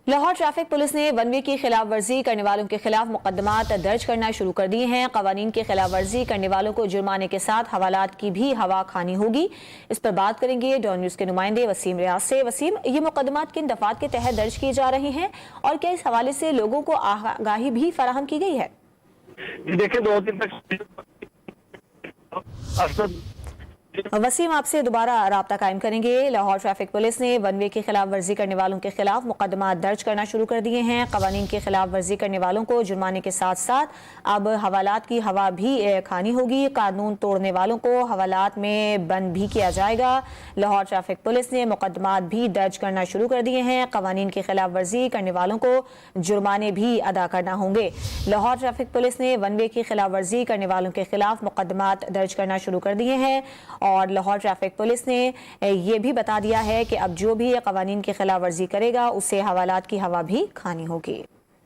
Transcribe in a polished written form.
Lahore traffic police ने one way की खिलाफ वर्जी करने वालों के खिलाफ मुकदमात दर्ज करना शुरू कर दिए हैं। कवानीन की खिलाफ वर्जी करने वालों को जुर्माने के साथ हवालात की भी हवा खानी होगी। इस पर बात करेंगे डॉन न्यूज के नुमाइंदे वसीम रियाज से। वसीम, ये मुकदमात किन दफात के तहत दर्ज किए जा रहे हैं और क्या इस हवाले से लोगों को आगाही भी फराहम की गई है? देखिए, 2 दिन तक वसीम, आपसे दोबारा राब्ता कायम करेंगे। लाहौर ट्रैफिक पुलिस ने वन वे की खिलाफ वर्जी करने वालों के खिलाफ मुकदमा दर्ज करना शुरू कर दिए हैं। कवानीन की खिलाफ वर्जी करने वालों को जुर्माने के साथ साथ अब हवालात की हवा भी खानी होगी। कानून तोड़ने वालों को हवालात में बंद भी किया जाएगा। लाहौर ट्रैफिक पुलिस ने मुकदमा भी दर्ज करना शुरू कर दिए हैं। कवानीन की खिलाफ वर्जी करने वालों को जुर्माने भी अदा करना होंगे। लाहौर ट्रैफिक पुलिस ने वन वे की खिलाफ वर्जी करने वालों के खिलाफ मुकदमा दर्ज करना शुरू कर दिए हैं और लाहौर ट्रैफिक पुलिस ने यह भी बता दिया है कि अब जो भी कवानीन की खिलाफ वर्जी करेगा उसे हवालात की हवा भी खानी होगी।